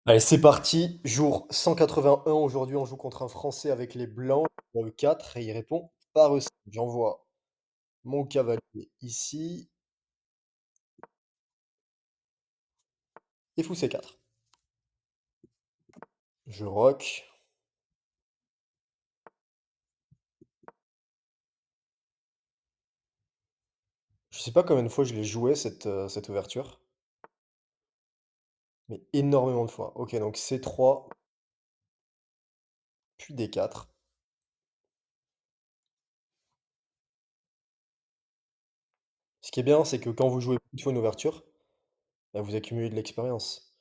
Allez, c'est parti. Jour 181. Aujourd'hui, on joue contre un Français avec les Blancs, le 4, et il répond pas reçu. J'envoie mon cavalier ici et fou C4. Je rock. Je sais pas combien de fois je l'ai joué cette ouverture, mais énormément de fois. Ok, donc C3, puis D4. Ce qui est bien, c'est que quand vous jouez beaucoup de fois une ouverture, bah, vous accumulez de l'expérience.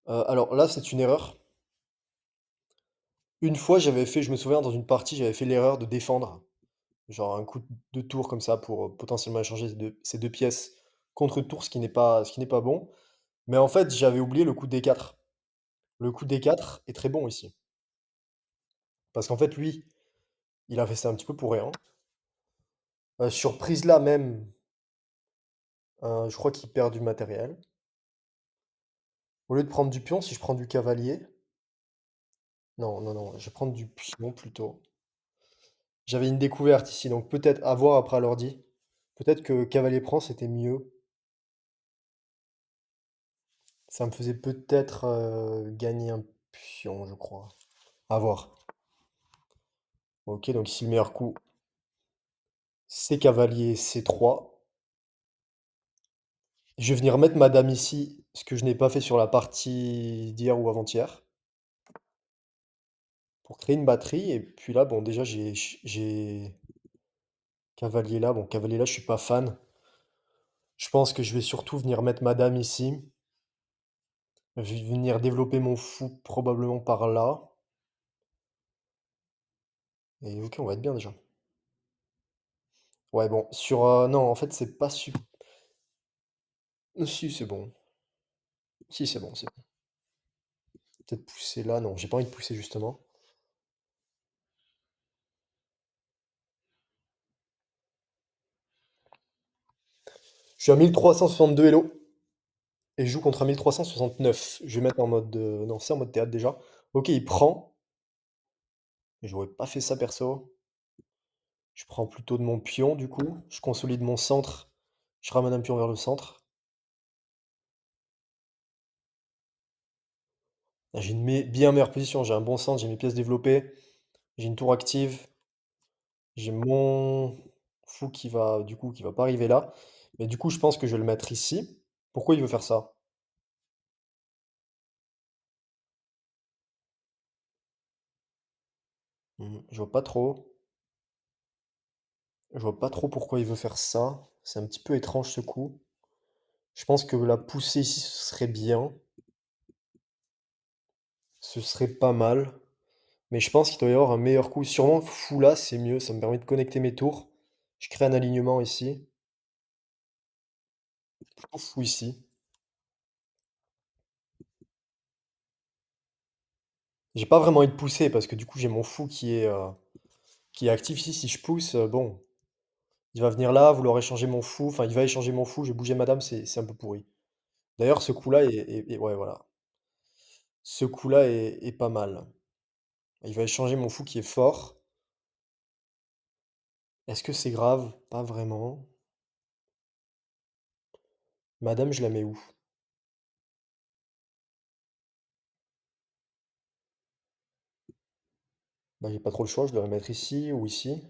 Alors là, c'est une erreur. Une fois, je me souviens, dans une partie, j'avais fait l'erreur de défendre. Genre un coup de tour comme ça pour, potentiellement échanger ces deux pièces contre une tour, ce qui n'est pas bon. Mais en fait, j'avais oublié le coup d quatre. Le coup d quatre est très bon ici. Parce qu'en fait, lui, il a fait ça un petit peu pour rien. Sur prise là même, je crois qu'il perd du matériel. Au lieu de prendre du pion, si je prends du cavalier. Non, non, non, je vais prendre du pion plutôt. J'avais une découverte ici, donc peut-être à voir après à l'ordi. Peut-être que cavalier prend, c'était mieux. Ça me faisait peut-être gagner un pion, je crois. À voir. Ok, donc ici le meilleur coup, c'est cavalier C3. Je vais venir mettre ma dame ici, ce que je n'ai pas fait sur la partie d'hier ou avant-hier, pour créer une batterie. Et puis là, bon, déjà, j'ai cavalier là. Bon, cavalier là, je suis pas fan. Je pense que je vais surtout venir mettre ma dame ici. Je vais venir développer mon fou probablement par là. Et ok, on va être bien déjà. Ouais, bon, non, en fait, c'est pas super. Si, c'est bon. Si, c'est bon, c'est bon. Peut-être pousser là. Non, j'ai pas envie de pousser justement. Je suis à 1362 Hello. Et je joue contre un 1369. Je vais mettre en mode. Non, c'est en mode théâtre déjà. Ok, il prend. J'aurais pas fait ça perso. Je prends plutôt de mon pion du coup. Je consolide mon centre. Je ramène un pion vers le centre. Là, j'ai une bien meilleure position. J'ai un bon centre, j'ai mes pièces développées. J'ai une tour active. J'ai mon fou qui va pas arriver là. Mais du coup, je pense que je vais le mettre ici. Pourquoi il veut faire ça? Je vois pas trop. Je vois pas trop pourquoi il veut faire ça. C'est un petit peu étrange ce coup. Je pense que la pousser ici, ce serait bien. Ce serait pas mal. Mais je pense qu'il doit y avoir un meilleur coup. Sûrement fou là, c'est mieux. Ça me permet de connecter mes tours. Je crée un alignement ici. Plutôt fou ici. J'ai pas vraiment envie de pousser parce que du coup j'ai mon fou qui est actif ici. Si je pousse, bon, il va venir là, vouloir échanger mon fou. Enfin, il va échanger mon fou. Je vais bouger madame, c'est un peu pourri. D'ailleurs, ce coup-là ouais, voilà. Ce coup-là est pas mal. Il va échanger mon fou qui est fort. Est-ce que c'est grave? Pas vraiment. Madame, je la mets où? Bah, j'ai pas trop le choix, je dois la mettre ici ou ici.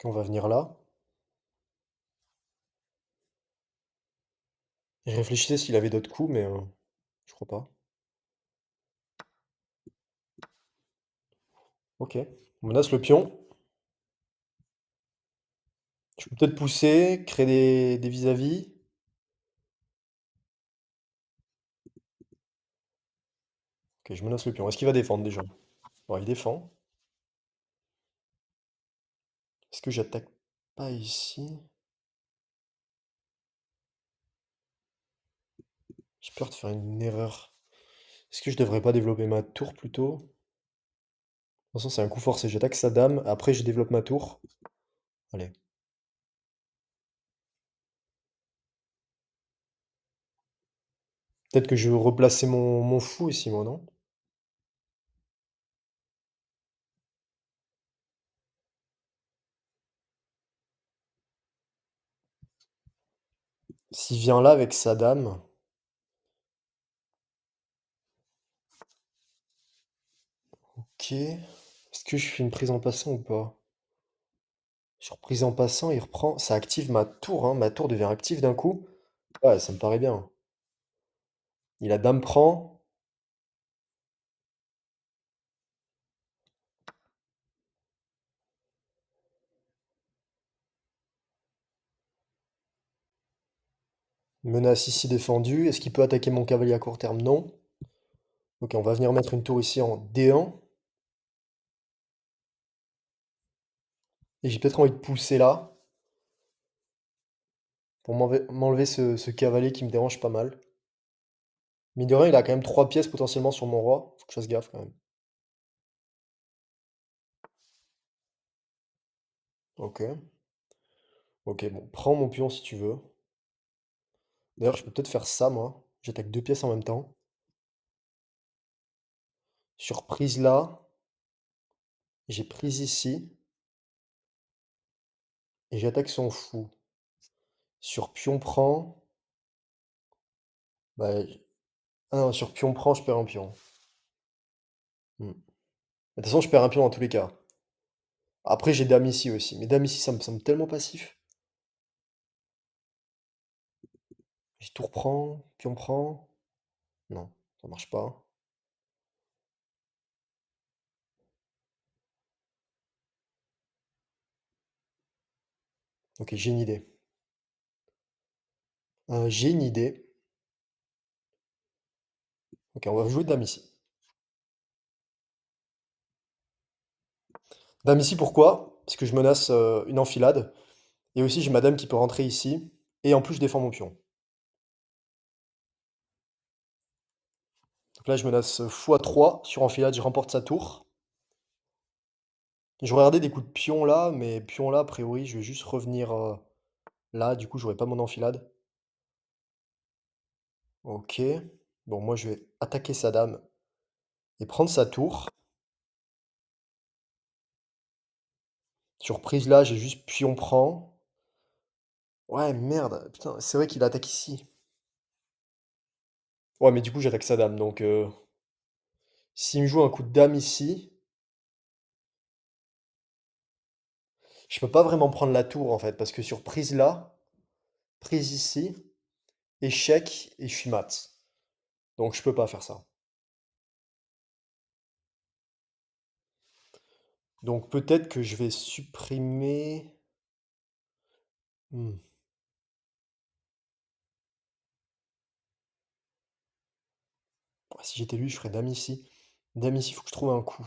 On va venir là. Je réfléchissais s'il avait d'autres coups, mais je crois pas. Ok. On menace le pion. Je peux peut-être pousser, créer des vis-à-vis. Ok, je menace le pion. Est-ce qu'il va défendre déjà? Bon, il défend. Est-ce que j'attaque pas ici? J'ai peur de faire une erreur. Est-ce que je devrais pas développer ma tour plutôt? De toute façon, c'est un coup forcé. J'attaque sa dame, après je développe ma tour. Allez. Peut-être que je veux replacer mon fou ici, moi, non? S'il vient là avec sa dame, ok. Est-ce que je fais une prise en passant ou pas? Sur prise en passant, il reprend. Ça active ma tour, hein. Ma tour devient active d'un coup. Ouais, ça me paraît bien. Il a dame prend. Menace ici défendue. Est-ce qu'il peut attaquer mon cavalier à court terme? Non. Ok, on va venir mettre une tour ici en D1. Et j'ai peut-être envie de pousser là. Pour m'enlever ce cavalier qui me dérange pas mal. Mine de rien, il a quand même 3 pièces potentiellement sur mon roi. Faut que je fasse gaffe quand même. Ok. Ok, bon, prends mon pion si tu veux. D'ailleurs, je peux peut-être faire ça, moi. J'attaque 2 pièces en même temps. Surprise là. J'ai prise ici. Et j'attaque son fou. Sur pion prend. Bah, ah non, sur pion prend, je perds un pion. Hmm. De toute façon, je perds un pion dans tous les cas. Après, j'ai dame ici aussi. Mais dame ici, ça me semble tellement passif. J'ai tour prend, pion prend. Non, ça marche pas. Ok, j'ai une idée. J'ai une idée. Ok, on va jouer dame ici. Dame ici, pourquoi? Parce que je menace une enfilade. Et aussi, j'ai ma dame qui peut rentrer ici. Et en plus, je défends mon pion. Donc là, je menace x3 sur enfilade, je remporte sa tour. J'aurais regardé des coups de pion là, mais pion là, a priori, je vais juste revenir là. Du coup, j'aurai pas mon enfilade. Ok. Bon, moi, je vais attaquer sa dame et prendre sa tour. Surprise là, j'ai juste pion prend. Ouais, merde. Putain, c'est vrai qu'il attaque ici. Ouais, mais du coup, j'attaque sa dame. Donc, s'il me joue un coup de dame ici, je peux pas vraiment prendre la tour en fait. Parce que sur prise là, prise ici, échec et je suis mat. Donc, je peux pas faire ça. Donc, peut-être que je vais supprimer. Hmm. Si j'étais lui, je ferais dame ici. Dame ici, il faut que je trouve un coup.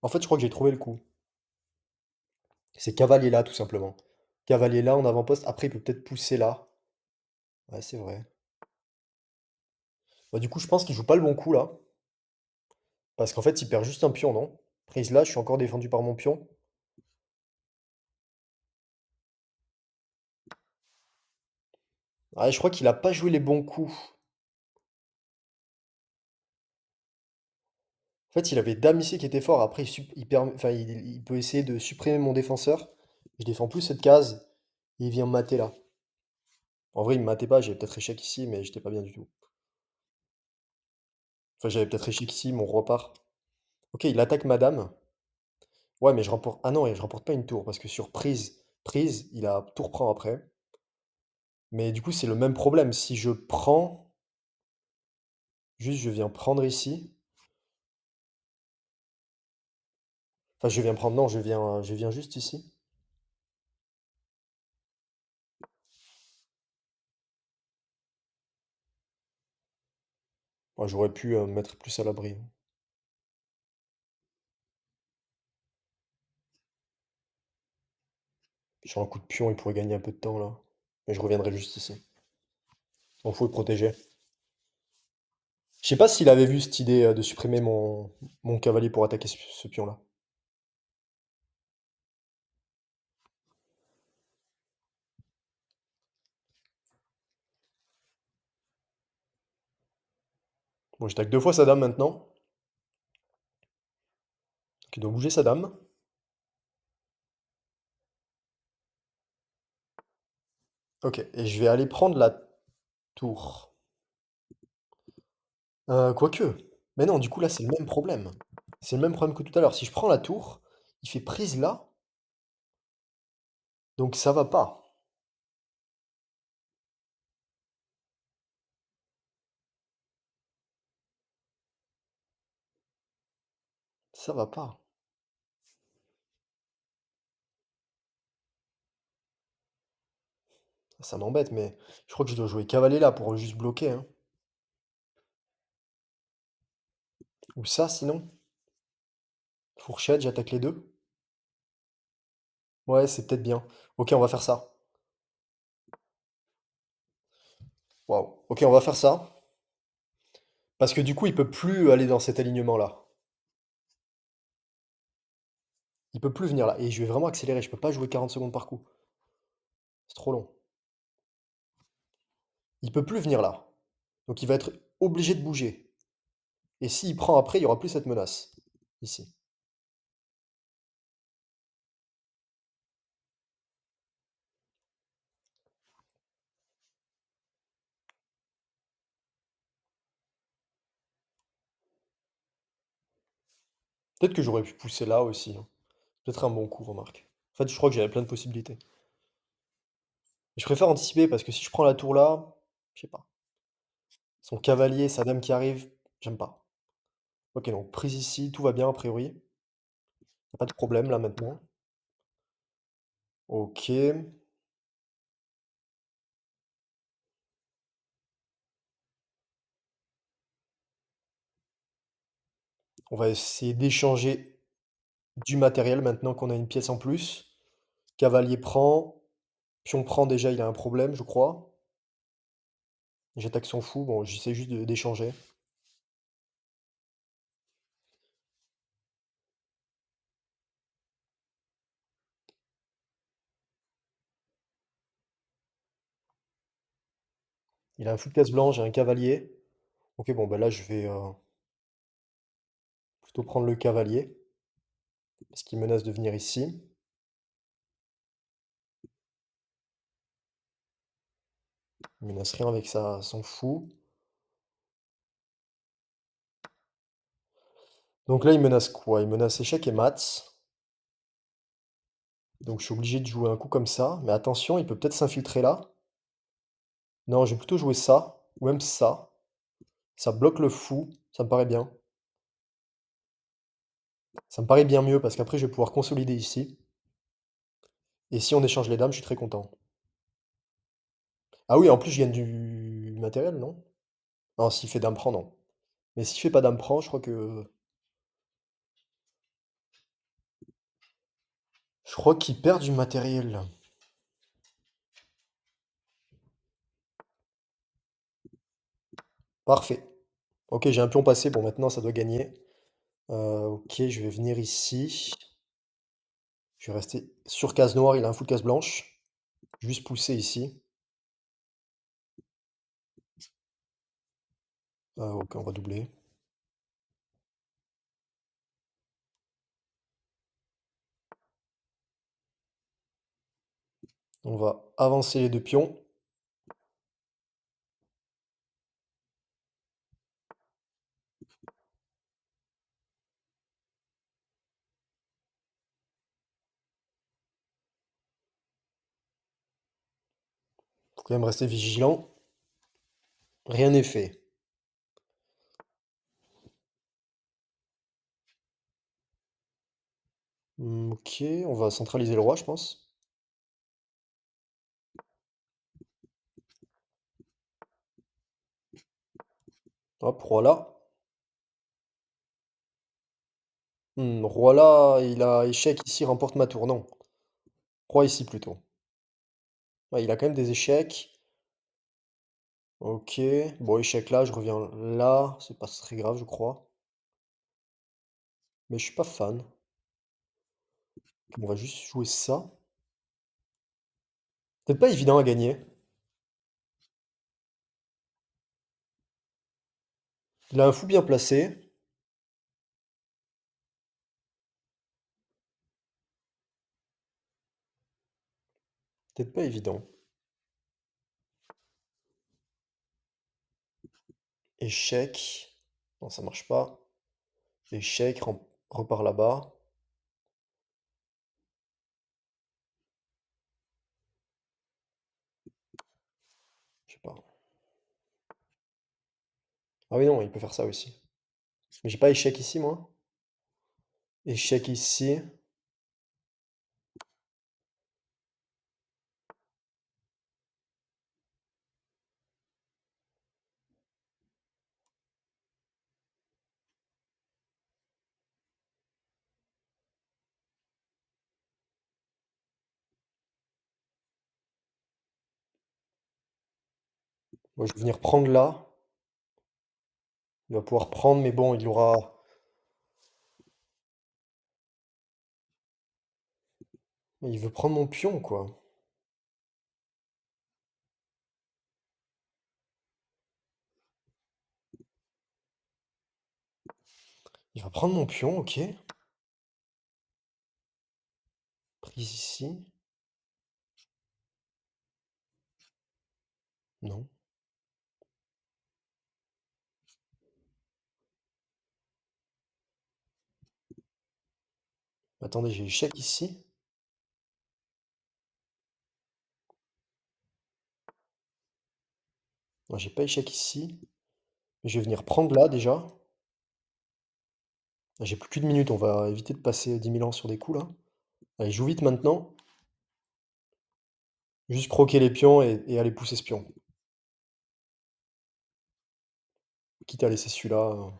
En fait, je crois que j'ai trouvé le coup. C'est cavalier là, tout simplement. Cavalier là en avant-poste. Après, il peut peut-être pousser là. Ouais, c'est vrai. Bah, du coup, je pense qu'il joue pas le bon coup là. Parce qu'en fait, il perd juste un pion, non? Prise là, je suis encore défendu par mon pion. Ah, je crois qu'il a pas joué les bons coups. En fait, il avait dame ici qui était fort. Après, enfin, il peut essayer de supprimer mon défenseur. Je défends plus cette case. Et il vient me mater là. En vrai, il me matait pas. J'avais peut-être échec ici, mais j'étais pas bien du tout. Enfin, j'avais peut-être échec ici, mon roi part. Ok, il attaque ma dame. Ouais, mais je remporte. Ah non, et je remporte pas une tour. Parce que sur prise, il a tour prend après. Mais du coup, c'est le même problème. Si je prends, juste je viens prendre ici. Enfin, je viens prendre, non, je viens juste ici. Ouais, j'aurais pu me mettre plus à l'abri. Sur un coup de pion, il pourrait gagner un peu de temps là. Mais je reviendrai juste ici. Donc faut le protéger. Je sais pas s'il avait vu cette idée de supprimer mon cavalier pour attaquer ce pion-là. Bon, j'attaque deux fois sa dame maintenant. Qui doit bouger sa dame. Ok, et je vais aller prendre la tour. Quoique. Mais non, du coup là c'est le même problème. C'est le même problème que tout à l'heure. Si je prends la tour, il fait prise là, donc ça va pas. Ça va pas. Ça m'embête, mais je crois que je dois jouer cavalier là pour juste bloquer, hein. Ou ça sinon. Fourchette, j'attaque les deux. Ouais, c'est peut-être bien. Ok, on va faire ça. Waouh. Ok, on va faire ça. Parce que du coup, il peut plus aller dans cet alignement-là. Il peut plus venir là. Et je vais vraiment accélérer. Je peux pas jouer 40 secondes par coup. C'est trop long. Il peut plus venir là. Donc il va être obligé de bouger. Et s'il prend après, il y aura plus cette menace. Ici. Peut-être que j'aurais pu pousser là aussi, hein. Peut-être un bon coup, remarque. En fait, je crois que j'avais plein de possibilités. Je préfère anticiper parce que si je prends la tour là, je sais pas. Son cavalier, sa dame qui arrive, j'aime pas. Ok, donc prise ici, tout va bien a priori. Y a pas de problème là maintenant. Ok. On va essayer d'échanger du matériel maintenant qu'on a une pièce en plus. Cavalier prend. Pion prend déjà, il a un problème, je crois. J'attaque son fou. Bon, j'essaie juste d'échanger. Il a un fou de casse blanche, j'ai un cavalier. Ok, bon, bah là, je vais plutôt prendre le cavalier. Parce qu'il menace de venir ici. Il menace rien avec son fou. Donc là, il menace quoi? Il menace échec et mat. Donc je suis obligé de jouer un coup comme ça. Mais attention, il peut peut-être s'infiltrer là. Non, je vais plutôt jouer ça. Ou même ça. Ça bloque le fou. Ça me paraît bien. Ça me paraît bien mieux parce qu'après, je vais pouvoir consolider ici. Et si on échange les dames, je suis très content. Ah oui, en plus, je gagne du matériel, non? Non, s'il fait dame prend, non. Mais s'il fait pas dame prend, je crois que... Je crois qu'il perd du matériel. Parfait. Ok, j'ai un pion passé. Bon, maintenant, ça doit gagner. Ok, je vais venir ici. Je vais rester sur case noire. Il a un fou de case blanche. Juste pousser ici. Ok, on va doubler. On va avancer les deux pions. Faut quand même rester vigilant. Rien n'est fait. Ok, on va centraliser le roi, je pense. Hop, roi là. Roi là, il a échec ici, remporte ma tour. Non, roi ici plutôt. Ouais, il a quand même des échecs. Ok. Bon, échec là, je reviens là. C'est pas très grave, je crois. Mais je suis pas fan. On va juste jouer ça. Peut-être pas évident à gagner. Il a un fou bien placé. Peut-être pas évident. Échec. Non, ça marche pas. Échec, repart là-bas. Je sais pas. Ah oui, non, il peut faire ça aussi. Mais j'ai pas échec ici, moi. Échec ici. Moi, je vais venir prendre là. Il va pouvoir prendre, mais bon, il aura. Il veut prendre mon pion, quoi. Il va prendre mon pion, ok. Prise ici. Non. Attendez, j'ai échec ici. Non, j'ai pas échec ici. Mais je vais venir prendre là, déjà. J'ai plus qu'une minute, on va éviter de passer 10 000 ans sur des coups, là. Allez, joue vite maintenant. Juste croquer les pions et aller pousser ce pion. Quitte à laisser celui-là.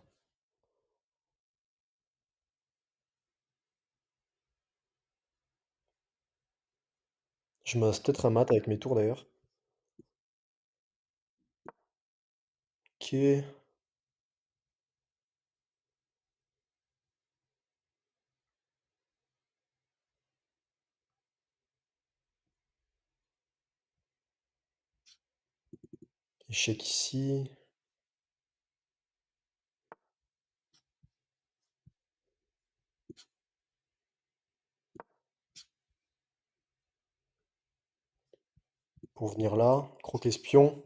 Je me reste peut-être un mat avec mes tours, d'ailleurs. Ok. Échec ici. Pour venir là. Croquer ce pion.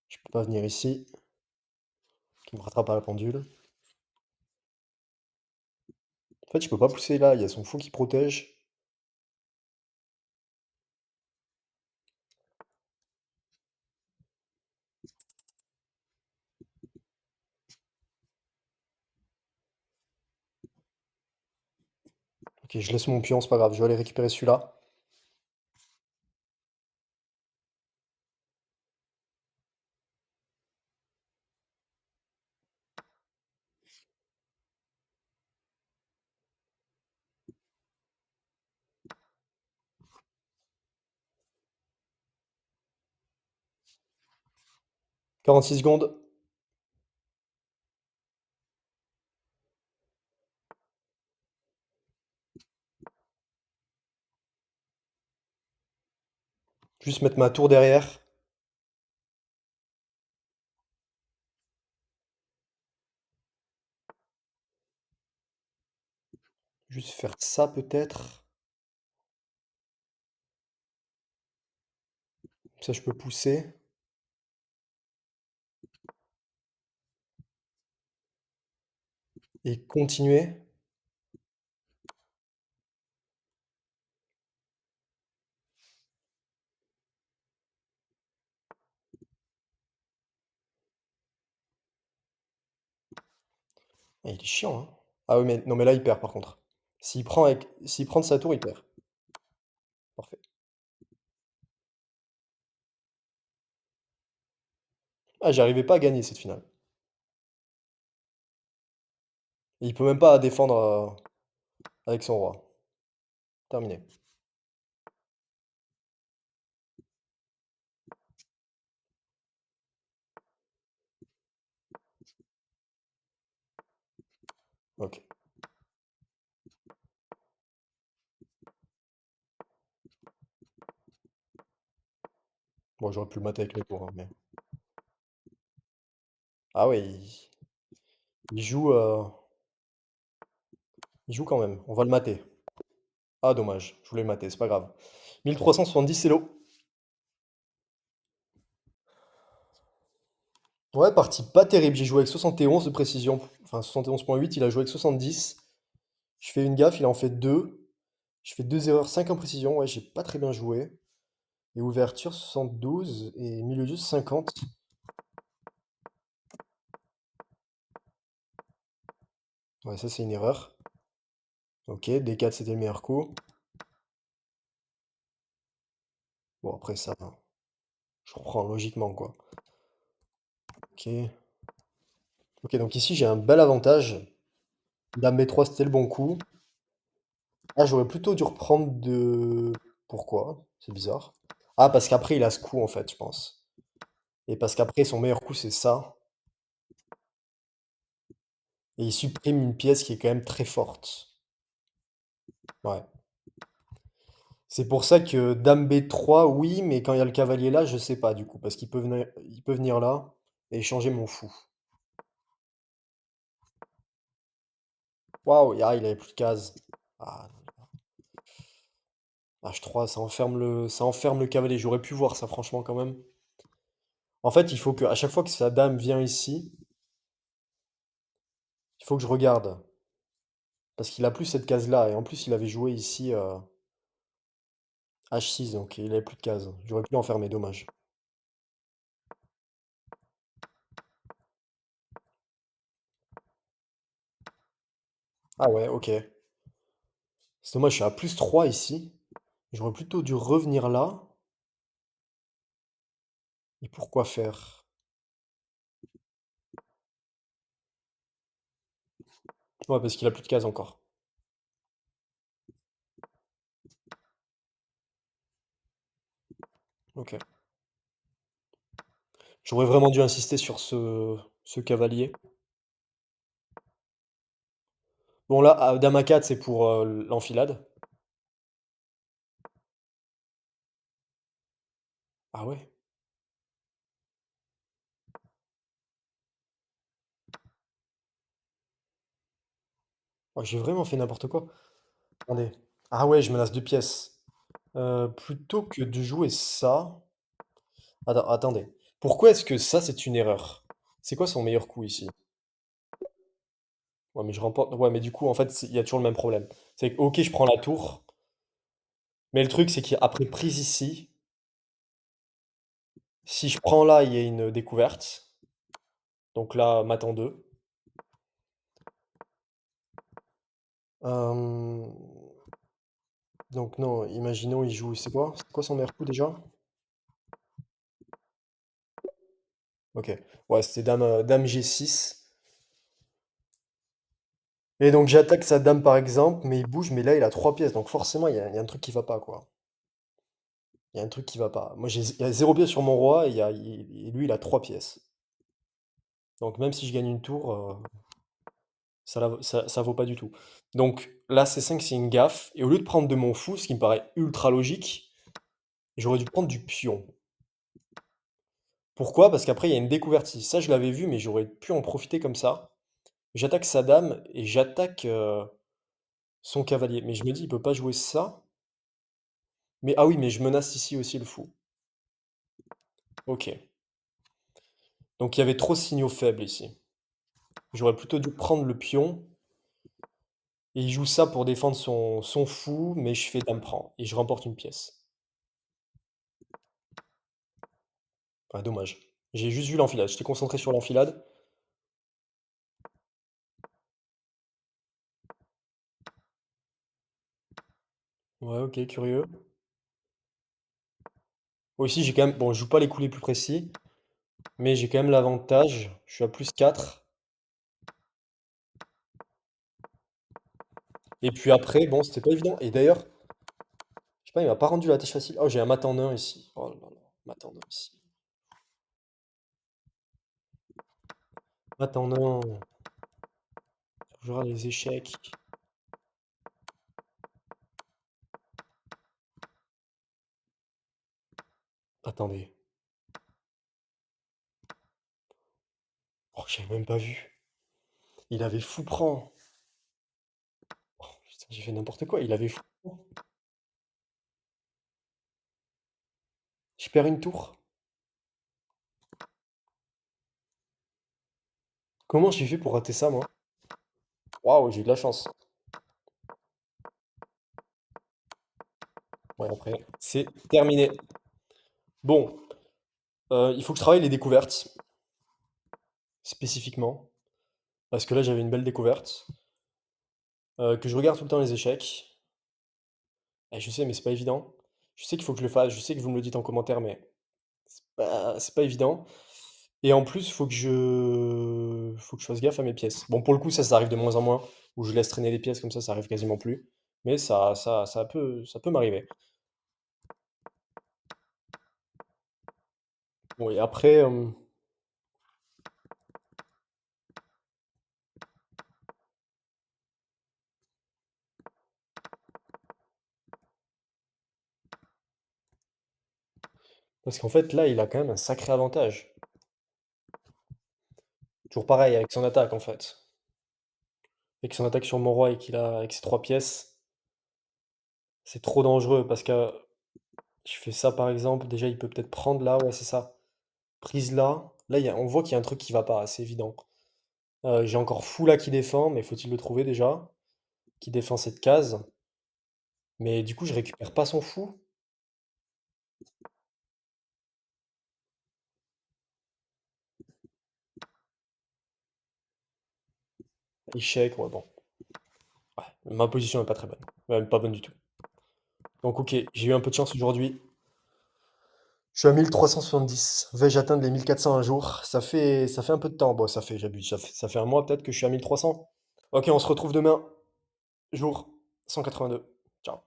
Je peux pas venir ici. Qui me rattrape à la pendule. En fait, je peux pas pousser là, il y a son fou qui protège. Ok, je laisse mon pion, c'est pas grave, je vais aller récupérer celui-là. 46 secondes. Juste mettre ma tour derrière. Juste faire ça peut-être. Ça, je peux pousser. Et continuer. Ah, il est chiant, hein. Ah oui, mais non, mais là, il perd par contre. S'il prend de sa tour, il perd. Parfait. Ah, j'arrivais pas à gagner cette finale. Et il peut même pas défendre avec son roi. Terminé. Ok. Bon, j'aurais pu le mater avec le tour, hein, mais... Ah ouais, il joue, il joue quand même. On va le mater. Ah, dommage. Je voulais le mater, c'est pas grave. 1370, c'est l'eau. Ouais, partie pas terrible. J'ai joué avec 71 de précision. Enfin, 71,8. Il a joué avec 70. Je fais une gaffe, il en fait deux. Je fais deux erreurs, 5 imprécisions. Ouais, j'ai pas très bien joué. Et ouverture 72 et milieu de jeu 50. Ouais, ça c'est une erreur. Ok, D4 c'était le meilleur coup. Bon, après ça, je reprends logiquement quoi. Ok. Ok, donc ici j'ai un bel avantage. Dame B3 c'était le bon coup. Ah, j'aurais plutôt dû reprendre de... Pourquoi? C'est bizarre. Ah, parce qu'après il a ce coup en fait, je pense. Et parce qu'après son meilleur coup c'est ça. Et il supprime une pièce qui est quand même très forte. Ouais. C'est pour ça que Dame B3, oui, mais quand il y a le cavalier là, je sais pas du coup, parce qu'il peut venir là et changer mon fou. Waouh, ah, il avait plus de cases. Ah, H3, ça enferme le cavalier. J'aurais pu voir ça, franchement, quand même. En fait, il faut que, à chaque fois que sa dame vient ici, il faut que je regarde. Parce qu'il a plus cette case-là. Et en plus, il avait joué ici H6, donc il avait plus de cases. J'aurais pu l'enfermer, dommage. Ah ouais, ok. C'est dommage, je suis à plus 3 ici. J'aurais plutôt dû revenir là. Et pourquoi faire? Ouais, parce qu'il a plus de cases encore. Ok. J'aurais vraiment dû insister sur ce cavalier. Bon là, dame A4, c'est pour l'enfilade. Ah ouais? Oh, j'ai vraiment fait n'importe quoi. Attendez. Ah ouais, je menace deux pièces. Plutôt que de jouer ça... Attendez. Pourquoi est-ce que ça, c'est une erreur? C'est quoi son meilleur coup ici? Ouais, mais je remporte... Ouais, mais du coup, en fait, il y a toujours le même problème. C'est que, ok, je prends la tour, mais le truc, c'est qu'après prise ici, si je prends là, il y a une découverte. Donc là, mat en deux. Euh, Donc non, imaginons il joue, c'est quoi son meilleur coup déjà? Ok, ouais, c'était dame G6. Et donc j'attaque sa dame par exemple, mais il bouge, mais là il a trois pièces, donc forcément il y a un truc qui va pas quoi. Il y a un truc qui va pas. Moi il y a zéro pièce sur mon roi et lui il a trois pièces. Donc même si je gagne une tour, ça vaut pas du tout. Donc là C5 c'est une gaffe, et au lieu de prendre de mon fou, ce qui me paraît ultra logique, j'aurais dû prendre du pion. Pourquoi? Parce qu'après il y a une découverte ici. Ça je l'avais vu, mais j'aurais pu en profiter comme ça. J'attaque sa dame et j'attaque son cavalier. Mais je me dis, il peut pas jouer ça. Mais ah oui, mais je menace ici aussi le fou. Ok. Donc il y avait trop de signaux faibles ici. J'aurais plutôt dû prendre le pion. Et il joue ça pour défendre son fou, mais je fais dame prend. Et je remporte une pièce. Ah, dommage. J'ai juste vu l'enfilade. J'étais concentré sur l'enfilade. Ouais, ok, curieux. Bon, ici, j'ai quand même... Bon, je joue pas les coups les plus précis. Mais j'ai quand même l'avantage. Je suis à plus 4. Et puis après, bon, c'était pas évident. Et d'ailleurs, je sais pas, il m'a pas rendu la tâche facile. Oh, j'ai un mat en 1 ici. Oh là là, mat en 1 ici. Mat en 1. Je regarde les échecs. Attendez. Oh, j'avais même pas vu. Il avait fou prend. Oh, putain, j'ai fait n'importe quoi. Il avait fou prend. Je perds une tour. Comment j'ai fait pour rater ça, moi? Waouh, j'ai eu de la chance. Ouais, après, c'est terminé. Bon, il faut que je travaille les découvertes, spécifiquement. Parce que là, j'avais une belle découverte. Que je regarde tout le temps les échecs. Et je sais, mais c'est pas évident. Je sais qu'il faut que je le fasse. Je sais que vous me le dites en commentaire, mais c'est pas évident. Et en plus, faut que je fasse gaffe à mes pièces. Bon, pour le coup, ça arrive de moins en moins. Où je laisse traîner les pièces comme ça arrive quasiment plus. Mais ça peut m'arriver. Bon, et après, parce qu'en fait, là, il a quand même un sacré avantage. Toujours pareil avec son attaque, en fait. Avec son attaque sur mon roi et qu'il a avec ses trois pièces, c'est trop dangereux parce que je fais ça par exemple, déjà il peut peut-être prendre là, ouais c'est ça. Prise là, là on voit qu'il y a un truc qui va pas, c'est évident. J'ai encore fou là qui défend, mais faut-il le trouver déjà? Qui défend cette case. Mais du coup je récupère pas son fou. Échec, ouais bon. Ouais, ma position est pas très bonne. Même pas bonne du tout. Donc ok, j'ai eu un peu de chance aujourd'hui. Je suis à 1370. Vais-je atteindre les 1400 un jour? Ça fait un peu de temps. Bon, j'abuse. Ça fait un mois peut-être que je suis à 1300. Ok, on se retrouve demain, jour 182. Ciao.